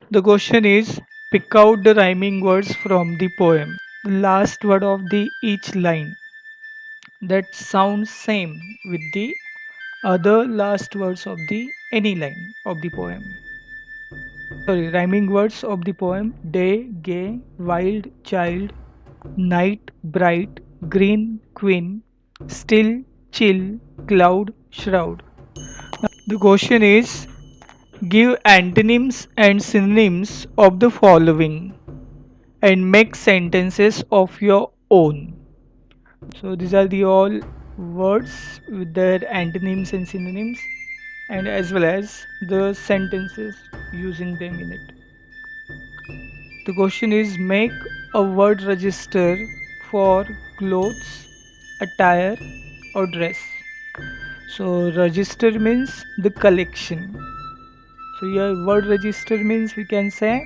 The question is pick out the rhyming words from the poem. The last word of the each line that sounds same with the other last words of the any line of the poem. Sorry, rhyming words of the poem: day, gay, wild, child, night, bright, green, queen, still, chill, cloud, shroud. The question is give antonyms and synonyms of the following and make sentences of your own. So these are the all words with their antonyms and synonyms and as well as the sentences using them in it. The question is make a word register for clothes, attire or dress. So register means the collection. So your word register means we can say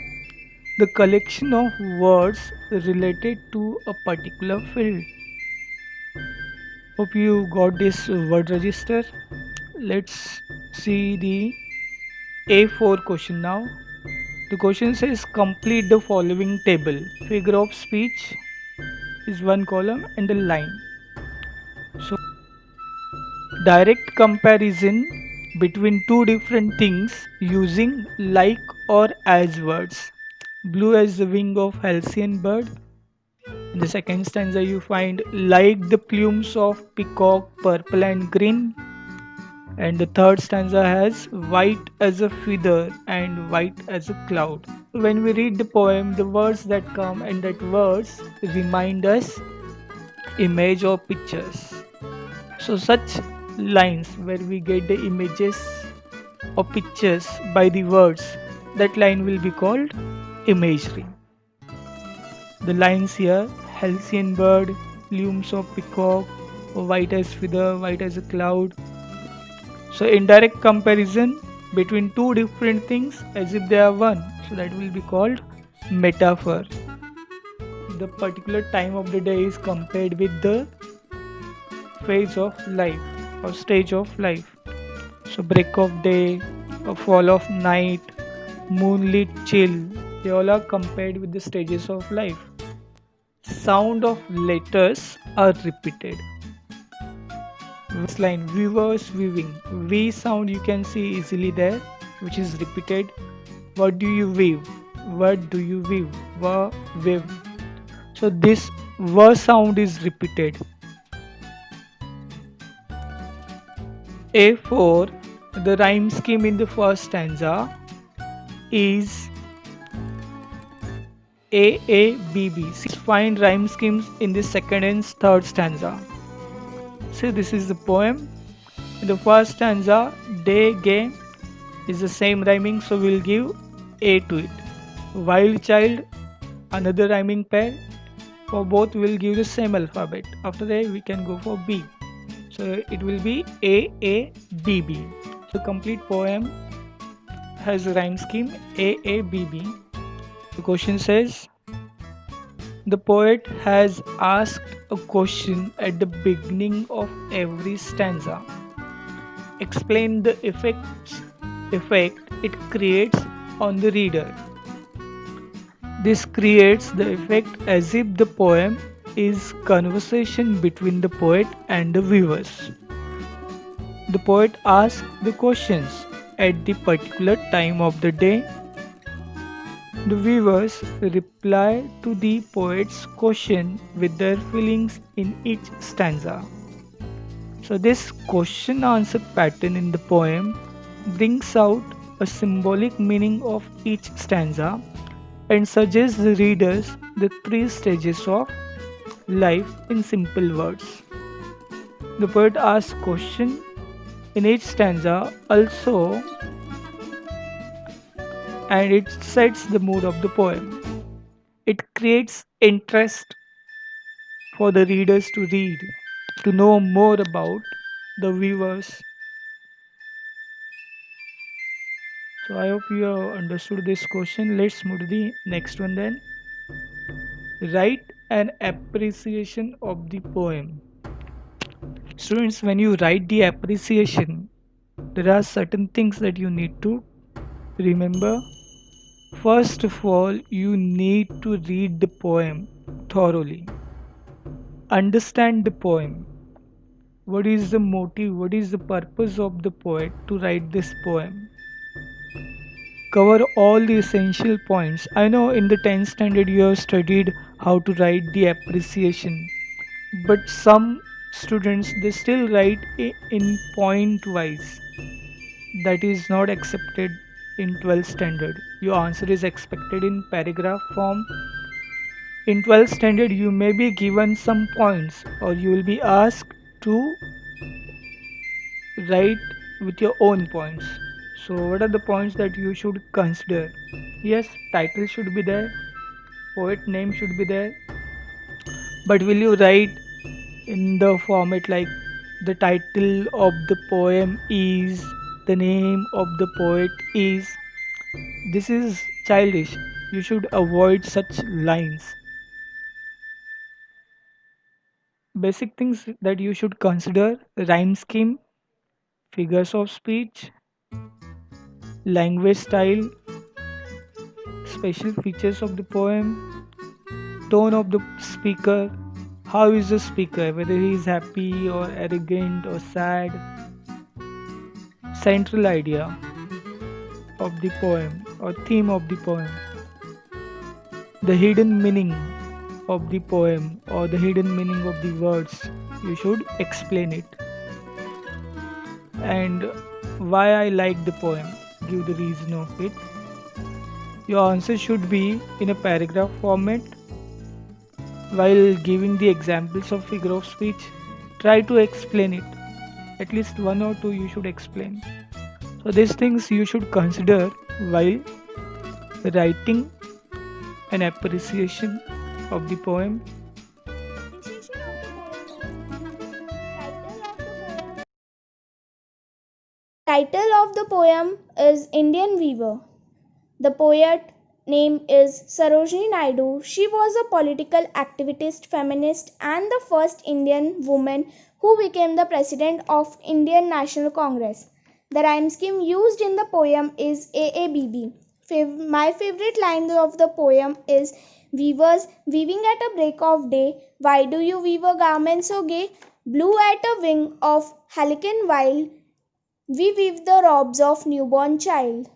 the collection of words related to a particular field. Hope you got this word register. Let's see the A4 question now. The question says complete the following table. Figure of speech is one column and a line. So direct comparison between two different things using like or as words. Blue as the wing of Halcyon bird. In the second stanza you find like the plumes of peacock, purple and green. And the third stanza has white as a feather and white as a cloud. When we read the poem, the words that come and that words remind us image or pictures. So such lines where we get the images or pictures by the words, that line will be called imagery. The lines here, Halcyon bird, plumes of peacock, white as feather, white as a cloud. So indirect comparison between two different things as if they are one. So that will be called metaphor. The particular time of the day is compared with the phase of life or stage of life. So break of day, a fall of night, moonlit chill, they all are compared with the stages of life. Sound of letters are repeated. This line, weavers weaving. V sound you can see easily there, which is repeated. What do you weave? What do you weave? Weave. So this V sound is repeated. A4, the rhyme scheme in the first stanza is AABB. Find rhyme schemes in the second and third stanza. See, this is the poem. In the first stanza, day, gay is the same rhyming, so we'll give A to it. Wild child, another rhyming pair. For both, we'll give the same alphabet. After that, we can go for B. So it will be AABB. So complete poem has a rhyme scheme AABB. The question says, the poet has asked a question at the beginning of every stanza. Explain the effect it creates on the reader. This creates the effect as if the poem is conversation between the poet and the viewers. The poet asks the questions at the particular time of the day. The viewers reply to the poet's question with their feelings in each stanza. So this question answer pattern in the poem brings out a symbolic meaning of each stanza and suggests the readers the three stages of life in simple words. The poet asks question in each stanza also, and it sets the mood of the poem. It creates interest for the readers to read, to know more about the viewers. So I hope you have understood this question. Let's move to the next one then. Write an appreciation of the poem. Students, when you write the appreciation, there are certain things that you need to remember First of all, you need to read the poem thoroughly. Understand the poem. What is the motive? What is the purpose of the poet to write this poem? Cover all the essential points. I know in the 10th standard you have studied how to write the appreciation, but some students they still write in point wise. That is not accepted in 12th standard. Your answer is expected in paragraph form. In 12th standard, you may be given some points or you will be asked to write with your own points. So, what are the points that you should consider? Yes, title should be there, poet name should be there, but will you write in the format like the title of the poem is, the name of the poet is? This is childish. You should avoid such lines. Basic things that you should consider: rhyme scheme, figures of speech, language style, special features of the poem, tone of the speaker, how is the speaker, whether he is happy or arrogant or sad, central idea of the poem or theme of the poem, the hidden meaning of the poem or the hidden meaning of the words. You should explain it. And why I like the poem, give the reason of it. Your answer should be in a paragraph format. While giving the examples of figure of speech, try to explain it. At least one or two you should explain. So these things you should consider while writing an appreciation of the poem. Title of the poem is Indian Weaver. The poet name is Sarojini Naidu. She was a political activist, feminist, and the first Indian woman who became the president of Indian National Congress. The rhyme scheme used in the poem is AABB. My favorite line of the poem is Weavers weaving at a break of day. Why do you weave a garment so gay? Blue at a wing of halcyon wild. We weave the robes of newborn child.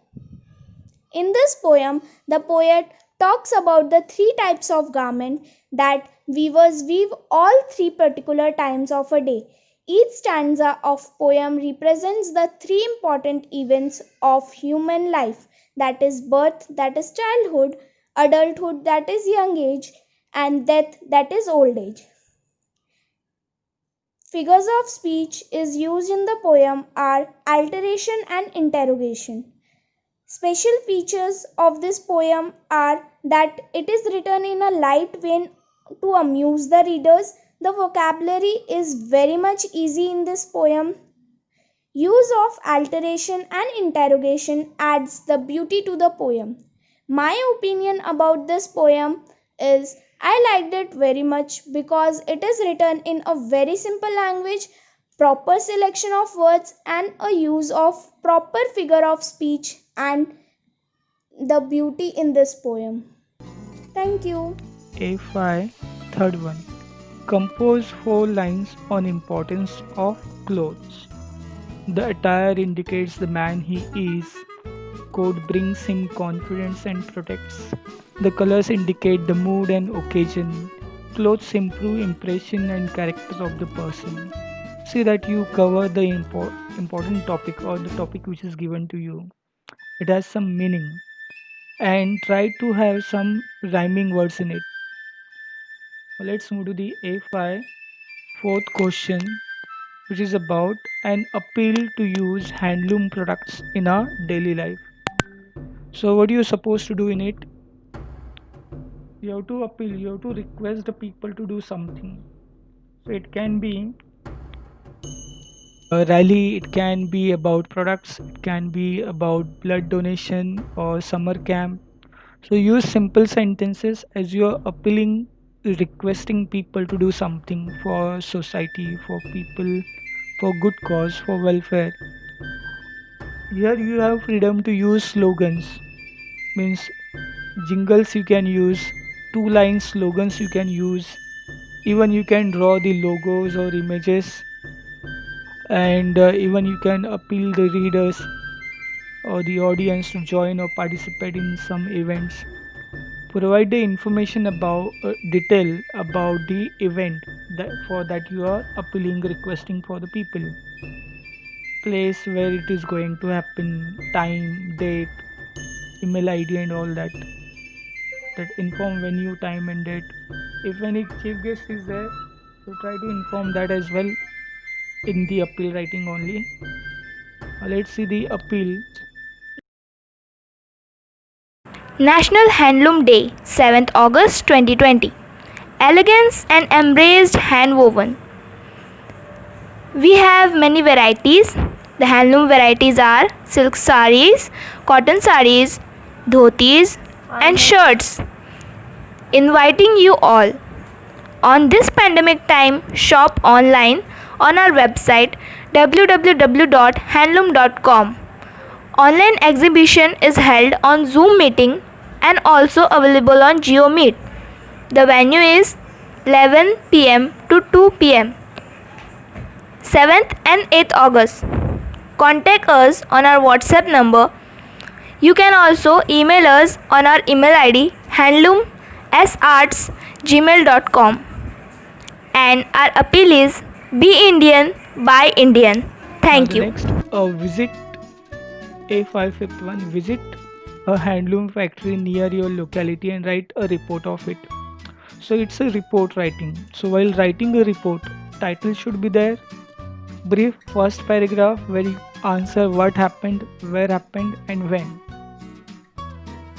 In this poem, the poet talks about the three types of garment that weavers weave all three particular times of a day. Each stanza of poem represents the three important events of human life, that is birth, that is childhood, adulthood, that is young age, and death, that is old age. Figures of speech is used in the poem are alteration and interrogation. Special features of this poem are that it is written in a light vein to amuse the readers. The vocabulary is very much easy in this poem. Use of alteration and interrogation adds the beauty to the poem. My opinion about this poem is I liked it very much because it is written in a very simple language, proper selection of words, and a use of proper figure of speech and the beauty in this poem. Thank you. A5, third one. Compose 4 lines on importance of clothes. The attire indicates the man he is. Coat brings him confidence and protects. The colors indicate the mood and occasion. Clothes improve impression and character of the person. See that you cover the important topic or the topic which is given to you. It has some meaning and try to have some rhyming words in it. Let's move to the A5 fourth question, which is about an appeal to use handloom products in our daily life. So what are you supposed to do in it? You have to appeal, you have to request the people to do something. So it can be a rally, it can be about products, it can be about blood donation or summer camp. So use simple sentences as you're appealing, requesting people to do something for society, for people, for good cause, for welfare. Here you have freedom to use slogans. Means jingles you can use, two-line slogans you can use, even you can draw the logos or images, and even you can appeal the readers or the audience to join or participate in some events. Provide the information about detail about the event that you are appealing, requesting for the people, place where it is going to happen, time, date, email ID, and all that. That inform venue, time, and date. If any chief guest is there, so try to inform that as well in the appeal writing only. Let's see the appeal. National Handloom Day, 7th August 2020. Elegance and embraced handwoven. We have many varieties. The handloom varieties are silk sarees, cotton sarees, dhotis, and shirts. Inviting you all on this pandemic time, shop online on our website www.handloom.com. Online exhibition is held on Zoom meeting and also available on GeoMeet. The venue is 11 pm to 2 pm. 7th and 8th August. Contact us on our WhatsApp number. You can also email us on our email ID handloomsarts@gmail.com. And our appeal is be Indian, buy Indian. Thank you. Next, visit A551. Visit a handloom factory near your locality and write a report of it. So it's a report writing. So while writing a report, title should be there. Brief first paragraph where you answer what happened, where happened, and when.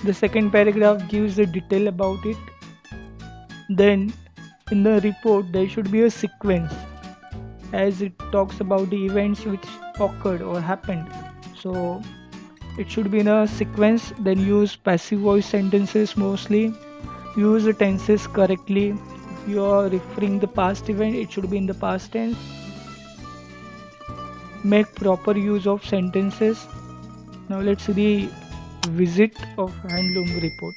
The second paragraph gives the detail about it. Then in the report there should be a sequence as it talks about the events which occurred or happened. So it should be in a sequence. Then use passive voice sentences mostly. Use the tenses correctly. If you are referring the past event, it should be in the past tense. Make proper use of sentences. Now let's see the visit of handloom report.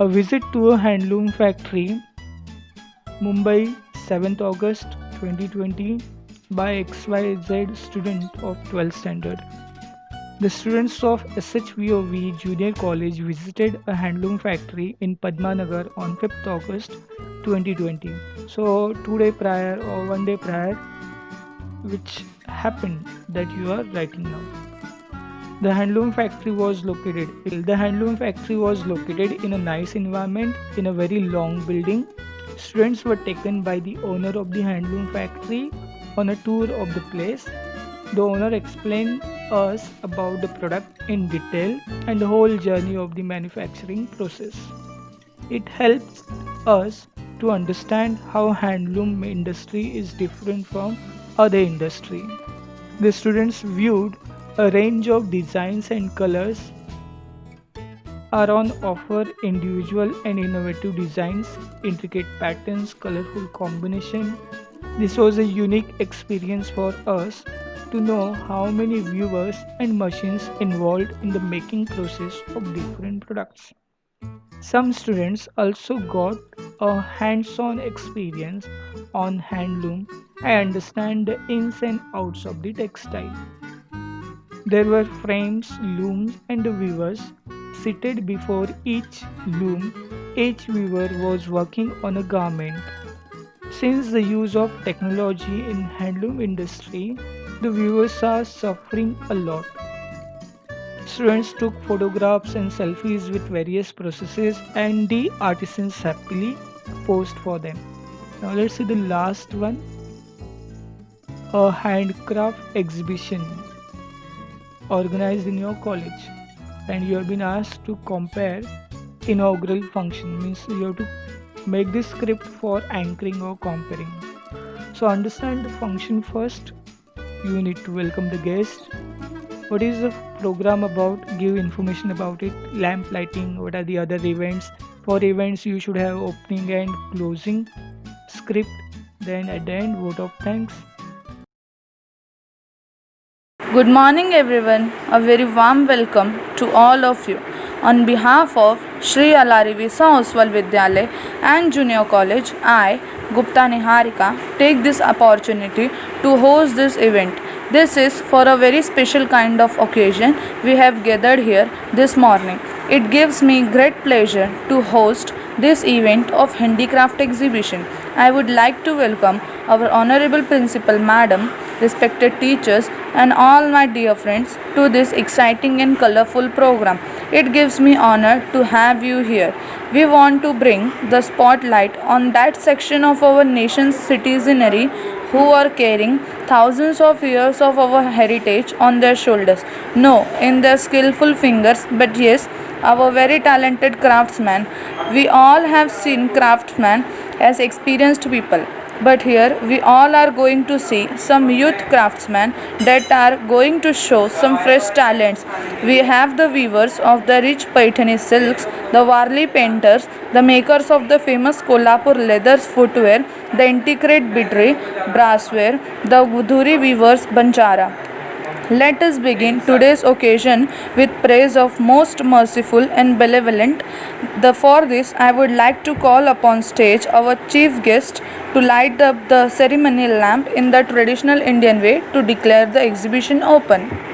A visit to a handloom factory, Mumbai, 7th August 2020 by XYZ student of 12th standard. The students of SHVOV Junior College visited a handloom factory in Padmanagar on 5th August 2020. So 2 days prior or 1 day prior, which happened that you are writing now. The handloom factory was located in a nice environment in a very long building. Students were taken by the owner of the handloom factory on a tour of the place. The owner explained us about the product in detail and the whole journey of the manufacturing process. It helps us to understand how handloom industry is different from other industry. The students viewed a range of designs and colors are on offer. Individual and innovative designs, intricate patterns, colorful combination. This was a unique experience for us to know how many viewers and machines involved in the making process of different products. Some students also got a hands-on experience on handloom and understand the ins and outs of the textile. There were frames, looms, and weavers seated before each loom. Each weaver was working on a garment. Since the use of technology in handloom industry, the viewers are suffering a lot. Students took photographs and selfies with various processes and the artisans happily posed for them. Now let's see the last one. A handcraft exhibition organized in your college, and you have been asked to compare inaugural function, means you have to make this script for anchoring or comparing. So understand the function first. You need to welcome the guest. What is the program about? Give information about it. Lamp lighting. What are the other events? For events you should have opening and closing script. Then at the end, vote of thanks. Good morning everyone, a very warm welcome to all of you On behalf of Sri Alarivisa Oswal Vidyalay and Junior College, I, Gupta Niharika, take this opportunity to host this event. This is for a very special kind of occasion we have gathered here this morning. It gives me great pleasure to host this event of handicraft exhibition. I would like to welcome our Honorable Principal Madam, respected teachers and all my dear friends to this exciting and colorful program. It gives me honor to have you here. We want to bring the spotlight on that section of our nation's citizenry who are carrying thousands of years of our heritage on their shoulders. No, in their skillful fingers, but yes, our very talented craftsmen. We all have seen craftsmen as experienced people. But here we all are going to see some youth craftsmen that are going to show some fresh talents. We have the weavers of the rich Paithani silks, the Warli painters, the makers of the famous Kolhapur leather footwear, the intricate bidri, brassware, the Dhuri weavers Banjara. Let us begin today's occasion with praise of most merciful and benevolent. For this, I would like to call upon stage our chief guest to light up the ceremonial lamp in the traditional Indian way to declare the exhibition open.